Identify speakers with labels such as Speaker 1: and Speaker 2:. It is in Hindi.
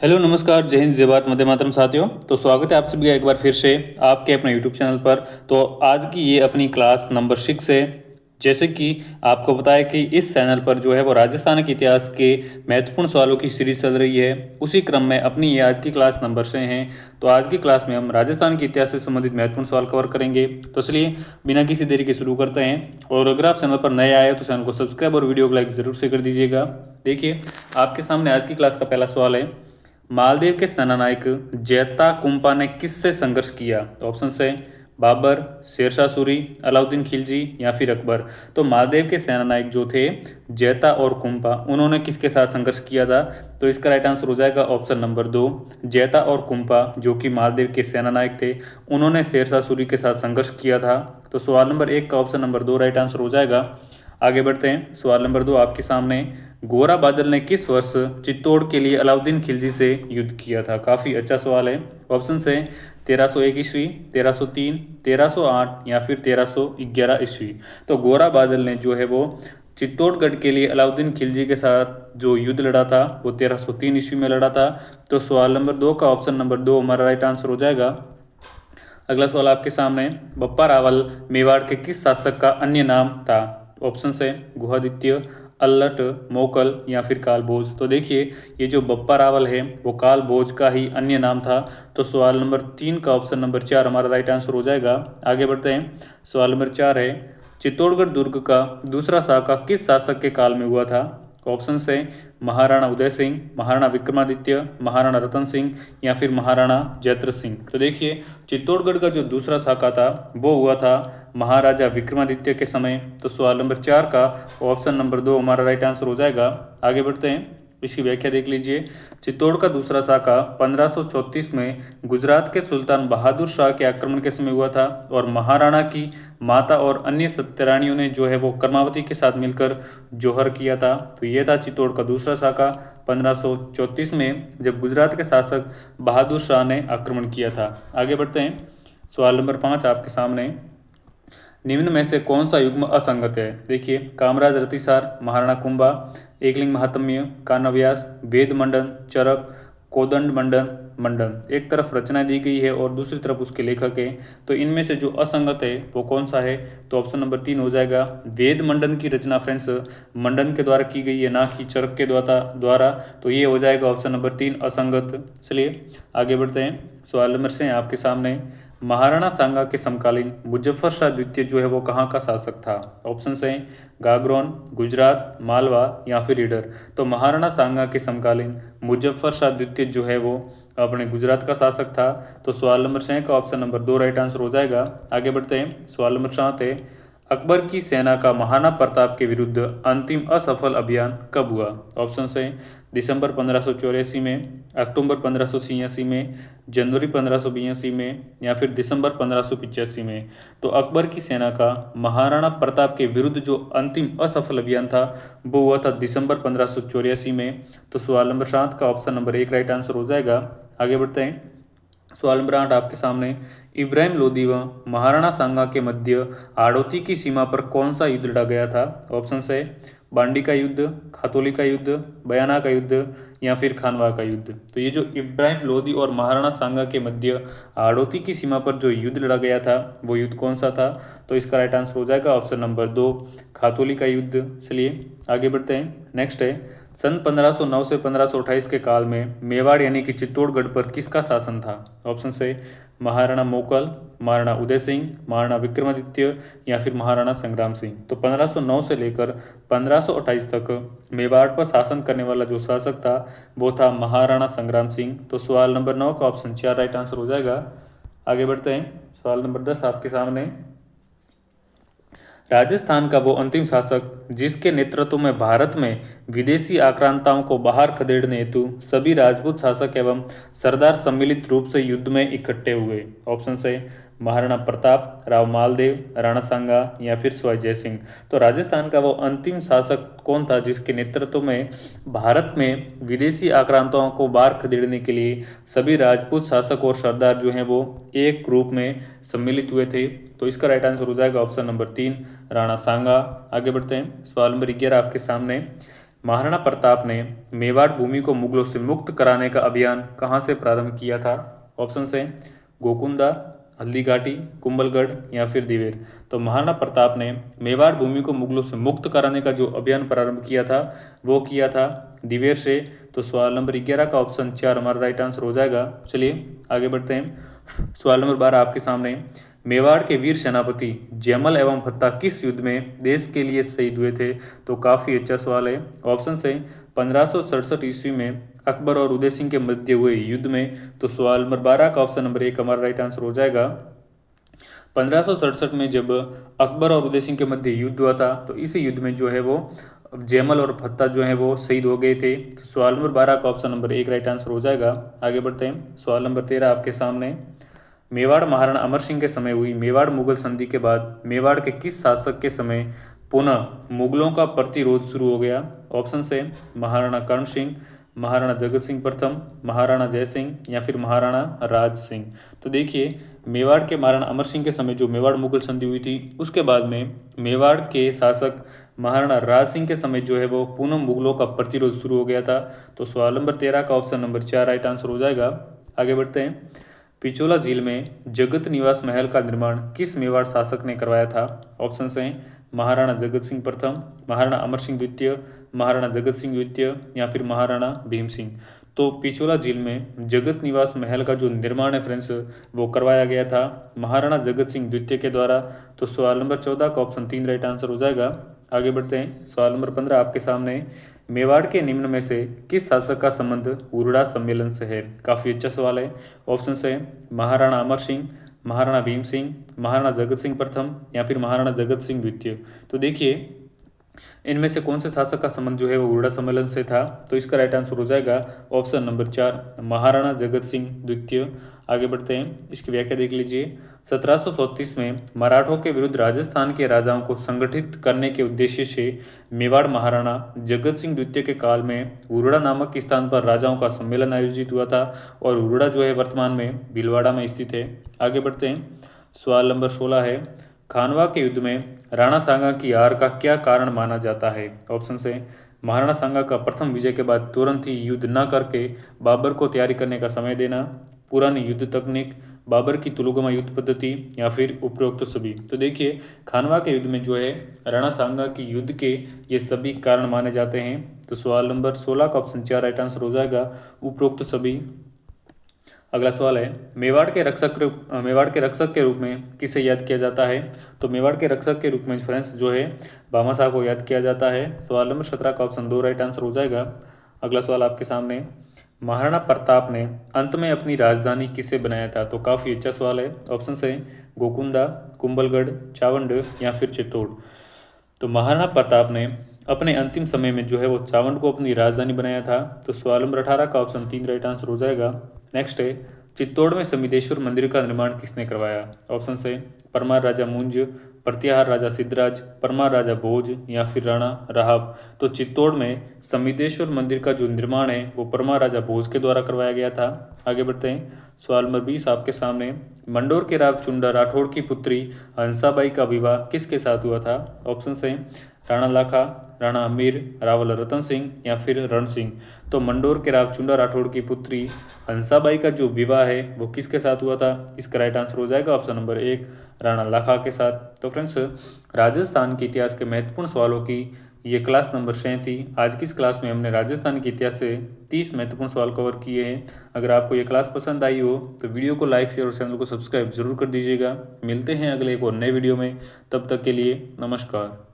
Speaker 1: हेलो नमस्कार जय हिंद जय भारत वंदे मातरम साथियों। तो स्वागत है आप सभी का एक बार फिर से आपके अपने यूट्यूब चैनल पर। तो आज की ये अपनी क्लास नंबर 6 है। जैसे कि आपको पता है कि इस चैनल पर जो है वो राजस्थान के इतिहास के महत्वपूर्ण सवालों की सीरीज चल रही है। उसी क्रम में अपनी ये आज की क्लास नंबर 6 है। तो आज की क्लास में हम राजस्थान के इतिहास से संबंधित महत्वपूर्ण सवाल कवर करेंगे। तो चलिए बिना किसी देरी के शुरू करते हैं। और अगर आप चैनल पर नए आए तो चैनल को सब्सक्राइब और वीडियो को लाइक जरूर से कर दीजिएगा। देखिए आपके सामने आज की क्लास का पहला सवाल है, मालदीव के सेनानायक जैता कुंपा ने किससे संघर्ष किया? तो ऑप्शन है बाबर, शेरशाह सूरी, अलाउद्दीन खिलजी या फिर अकबर। तो मालदीव के सेनानायक जो थे जैता और कुंपा, उन्होंने किसके साथ संघर्ष किया था? तो इसका राइट आंसर हो जाएगा ऑप्शन नंबर 2, जैता और कुंपा जो कि मालदीव के सेनानायक थे, उन्होंने शेरशाह सूरी के साथ संघर्ष किया था। तो सवाल नंबर 1 का ऑप्शन नंबर 2 राइट आंसर हो जाएगा। आगे बढ़ते हैं। सवाल नंबर 2 आपके सामने, गोरा बादल ने किस वर्ष चित्तौड़ के लिए अलाउद्दीन खिलजी से युद्ध किया था? काफ़ी अच्छा सवाल है। ऑप्शन है 1301 ईस्वी, 1303, 1308 या फिर 1311 ईस्वी। तो गोरा बादल ने जो है वो चित्तौड़गढ़ के लिए अलाउद्दीन खिलजी के साथ जो युद्ध लड़ा था वो 1303 ईस्वी में लड़ा था। तो सवाल नंबर 2 का ऑप्शन नंबर 2 हमारा राइट आंसर हो जाएगा। अगला सवाल आपके सामने, बप्पा रावल मेवाड़ के किस शासक का अन्य नाम था? ऑप्शन है गुहादित्य, अल्लट, मोकल या फिर कालभोज। तो देखिए ये जो बप्पा रावल है वो कालभोज का ही अन्य नाम था। तो सवाल नंबर 3 का ऑप्शन नंबर 4 हमारा राइट आंसर हो जाएगा। आगे बढ़ते हैं। सवाल नंबर 4 है, चित्तौड़गढ़ दुर्ग का दूसरा साका किस शासक के काल में हुआ था? ऑप्शन है महाराणा उदय सिंह, महाराणा विक्रमादित्य, महाराणा रतन सिंह या फिर महाराणा जयद्रथ सिंह। तो देखिए चित्तौड़गढ़ का जो दूसरा साका था वो हुआ था महाराजा विक्रमादित्य के समय। तो सवाल नंबर 4 का ऑप्शन नंबर 2 हमारा राइट आंसर हो जाएगा। आगे बढ़ते हैं, इसकी व्याख्या देख लीजिए। चित्तौड़ का दूसरा साका 1534 में गुजरात के सुल्तान बहादुर शाह के आक्रमण के समय हुआ था और महाराणा की माता और अन्य सत्तरानियों ने जो है वो कर्मावती के साथ मिलकर जौहर किया था। तो ये था चित्तौड़ का दूसरा साका 1534 में जब गुजरात के शासक बहादुर शाह ने आक्रमण किया था। आगे बढ़ते हैं। सवाल नंबर 5 आपके सामने, निम्न में से कौन सा युग्म असंगत है? देखिए कामराज रतिसार, महाराणा कुंभा, एकलिंग महात्म्य, कान्यव्यास, वेद मंडन, चरक, कोदंड मंडन, मंडन। एक तरफ रचना दी गई है और दूसरी तरफ उसके लेखक है। तो इनमें से जो असंगत है वो कौन सा है? तो ऑप्शन नंबर 3 हो जाएगा। वेद मंडन की रचना फ्रेंड्स मंडन के द्वारा की गई है, ना कि चरक के द्वारा। तो ये हो जाएगा ऑप्शन नंबर 3 असंगत। चलिए आगे बढ़ते हैं। सवाल नंबर से आपके सामने, महाराणा सांगा के समकालीन मुजफ्फर शाह द्वितीय जो है वो कहाँ का शासक था? ऑप्शन है गागरोन, गुजरात, मालवा या फिर ईडर। तो महाराणा सांगा के समकालीन मुजफ्फर शाह द्वितीय जो है वो अपने गुजरात का शासक था। तो सवाल नंबर 6 का ऑप्शन नंबर 2 राइट आंसर हो जाएगा। आगे बढ़ते हैं। सवाल नंबर 7 है, अकबर की सेना का महाराणा प्रताप के विरुद्ध अंतिम असफल अभियान कब हुआ? ऑप्शन है दिसंबर 1584 में, अक्टूबर 1586 में, जनवरी 1582 में या फिर दिसंबर 1585 में। तो अकबर की सेना का महाराणा प्रताप के विरुद्ध जो अंतिम असफल अभियान था वो हुआ था दिसंबर 1584 में। तो सवाल नंबर 7 का ऑप्शन नंबर 1 राइट आंसर हो जाएगा। आगे बढ़ते हैं। सवाल नंबर 8 आपके सामने, इब्राहिम लोदी व महाराणा सांगा के मध्य हाड़ौती की सीमा पर कौन सा युद्ध लड़ा गया था? ऑप्शन है बांडी का युद्ध, खातोली का युद्ध, बयाना का युद्ध या फिर खानवा का युद्ध। तो ये जो इब्राहिम लोदी और महाराणा सांगा के मध्य हाड़ौती की सीमा पर जो युद्ध लड़ा गया था वो युद्ध कौन सा था? तो इसका राइट आंसर हो जाएगा ऑप्शन नंबर 2 खातोली का युद्ध। चलिए आगे बढ़ते हैं। नेक्स्ट है, सन 1509 से 1528 के काल में मेवाड़ यानी कि चित्तौड़गढ़ पर किसका शासन था? ऑप्शन है महाराणा मोकल, महाराणा उदय सिंह, महाराणा विक्रमादित्य या फिर महाराणा संग्राम सिंह। तो 1509 से लेकर 1528 तक मेवाड़ पर शासन करने वाला जो शासक था वो था महाराणा संग्राम सिंह। तो सवाल नंबर 9 का ऑप्शन 4 राइट आंसर हो जाएगा। आगे बढ़ते हैं। सवाल नंबर 10 आपके सामने, राजस्थान का वो अंतिम शासक जिसके नेतृत्व में भारत में विदेशी आक्रांताओं को बाहर खदेड़ने हेतु सभी राजपूत शासक एवं सरदार सम्मिलित रूप से युद्ध में इकट्ठे हुए? ऑप्शन है महाराणा प्रताप, राव मालदेव, राणा सांगा या फिर सवाई जय सिंह। तो राजस्थान का वो अंतिम शासक कौन था जिसके नेतृत्व में भारत में विदेशी आक्रांताओं को बाहर खदेड़ने के लिए सभी राजपूत शासक और सरदार जो हैं वो एक रूप में सम्मिलित हुए थे? तो इसका राइट आंसर हो जाएगा ऑप्शन नंबर 3 राणा सांगा। आगे बढ़ते हैं। सवाल नंबर 11 आपके सामने, महाराणा प्रताप ने मेवाड़ भूमि को मुगलों से मुक्त कराने का अभियान कहाँ से प्रारंभ किया था? ऑप्शन है गोकुंदा, हल्दीघाटी, कुंभलगढ़ या फिर दिवेर। तो महाराणा प्रताप ने मेवाड़ भूमि को मुगलों से मुक्त कराने का जो अभियान प्रारंभ किया था वो किया था दिवेर से। तो सवाल नंबर 11 का ऑप्शन 4 हमारा राइट आंसर हो जाएगा। चलिए आगे बढ़ते हैं। सवाल नंबर 12 आपके सामने, मेवाड़ के वीर सेनापति जयमल एवं भत्ता किस युद्ध में देश के लिए शहीद हुए थे? तो काफ़ी अच्छा सवाल है। ऑप्शन है 1567 ईस्वी में अकबर और उदय सिंह के मध्य हुए युद्ध में। तो सवाल नंबर 12 का ऑप्शन नंबर 1 हमारा राइट आंसर हो जाएगा। 1567 में जब अकबर और उदय सिंह के मध्य युद्ध हुआ था तो इस युद्ध में जो है वो जयमल और भत्ता जो है वो शहीद हो गए थे। तो सवाल नंबर 12 का ऑप्शन नंबर 1 राइट आंसर हो जाएगा। आगे बढ़ते हैं। सवाल नंबर 13 आपके सामने, मेवाड़ महाराणा अमर सिंह के समय हुई मेवाड़ मुगल संधि के बाद मेवाड़ के किस शासक के समय पुनः मुगलों का प्रतिरोध शुरू हो गया? ऑप्शन है महाराणा कर्ण सिंह, महाराणा जगत सिंह प्रथम, महाराणा जय सिंह या फिर महाराणा राज सिंह। तो देखिए, मेवाड़ के महाराणा अमर सिंह के समय जो मेवाड़ मुगल संधि हुई थी उसके बाद में मेवाड़ के शासक महाराणा राज सिंह के समय जो है वो पुनः मुगलों का प्रतिरोध शुरू हो गया था। तो सवाल नंबर 13 का ऑप्शन नंबर 4 राइट आंसर हो जाएगा। आगे बढ़ते हैं। पिचोला झील में जगत निवास महल का निर्माण किस मेवाड़ शासक ने करवाया था? ऑप्शन हैं महाराणा जगत सिंह प्रथम, महाराणा अमर सिंह द्वितीय, महाराणा जगत सिंह द्वितीय या फिर महाराणा भीम सिंह। तो पिचोला झील में जगत निवास महल का जो निर्माण है फ्रेंड्स वो करवाया गया था महाराणा जगत सिंह द्वितीय के द्वारा। तो सवाल नंबर 14 का ऑप्शन 3 राइट आंसर हो जाएगा। आगे बढ़ते हैं। सवाल नंबर 15 आपके सामने, मेवाड़ के निम्न में से किस शासक का संबंध उरड़ा सम्मेलन से है? काफ़ी अच्छा सवाल है। ऑप्शन है महाराणा अमर सिंह, महाराणा भीम सिंह, महाराणा जगत सिंह प्रथम या फिर महाराणा जगत सिंह द्वितीय। तो देखिए, इनमें से कौन से शासक का संबंध जो है वो उरड़ा सम्मेलन से था? तो इसका राइट आंसर हो जाएगा ऑप्शन नंबर 4 महाराणा जगत सिंह द्वितीय। आगे बढ़ते हैं। इसकी व्याख्या देख लीजिए। 1734 में मराठों के विरुद्ध राजस्थान के राजाओं को संगठित करने के उद्देश्य से मेवाड़ महाराणा जगत सिंह द्वितीय के काल में उरड़ा नामक स्थान पर राजाओं का सम्मेलन आयोजित हुआ था और उरड़ा जो है वर्तमान में भीलवाड़ा में स्थित है। आगे बढ़ते हैं। सवाल नंबर 16 है, खानवा के युद्ध में राणा सांगा की हार का क्या कारण माना जाता है? ऑप्शन है महाराणा सांगा का प्रथम विजय के बाद तुरंत ही युद्ध न करके बाबर को तैयारी करने का समय देना, पुरानी युद्ध तकनीक, बाबर की तुलुगमा युद्ध पद्धति या फिर उपरोक्त सभी। तो देखिए, खानवा के युद्ध में जो है राणा सांगा की युद्ध के ये सभी कारण माने जाते हैं। तो सवाल नंबर 16 का ऑप्शन 4 राइट आंसर हो जाएगा, उपरोक्त सभी। अगला सवाल है, मेवाड़ के रक्षक के रूप में किसे याद किया जाता है? तो मेवाड़ के रक्षक के रूप में फ्रेंड्स जो है भामाशाह को याद किया जाता है। सवाल नंबर 17 का ऑप्शन 2 राइट आंसर हो जाएगा। अगला सवाल आपके सामने, महाराणा प्रताप ने अंत में अपनी राजधानी किसे बनाया था? तो काफ़ी अच्छा सवाल है। ऑप्शन है गोकुंदा, कुंभलगढ़, चावंड या फिर चित्तौड़। तो महाराणा प्रताप ने अपने अंतिम समय में जो है वो चावंड को अपनी राजधानी बनाया था। तो सवाल नंबर 18 का ऑप्शन 3 राइट आंसर हो जाएगा। नेक्स्ट है, चित्तौड़ में समितेश्वर मंदिर का निर्माण किसने करवाया? ऑप्शन है परमार राजा मुंज, प्रत्याहार राजा सिद्धराज, परमार राजा भोज या फिर राणा राहब। तो चित्तौड़ में समितेश्वर मंदिर का जो निर्माण है वो परमार राजा भोज के द्वारा करवाया गया था। आगे बढ़ते हैं। सवाल नंबर 20 आपके सामने, मंडोर के राव चुंडा राठौड़ की पुत्री हंसाबाई का विवाह किसके साथ हुआ था? ऑप्शन है राणा लाखा, राणा अमीर, रावल रतन सिंह या फिर रण सिंह। तो मंडोर के राव चुंडा राठौड़ की पुत्री हंसाबाई का जो विवाह है वो किसके साथ हुआ था? इसका राइट आंसर हो जाएगा ऑप्शन नंबर 1 राणा लाखा के साथ। तो फ्रेंड्स, राजस्थान के इतिहास के महत्वपूर्ण सवालों की ये क्लास नंबर 6 थी। आज की इस क्लास में हमने राजस्थान के इतिहास से 30 महत्वपूर्ण सवाल कवर किए हैं। अगर आपको ये क्लास पसंद आई हो तो वीडियो को लाइक शेयर और चैनल को सब्सक्राइब जरूर कर दीजिएगा। मिलते हैं अगले एक और नए वीडियो में, तब तक के लिए नमस्कार।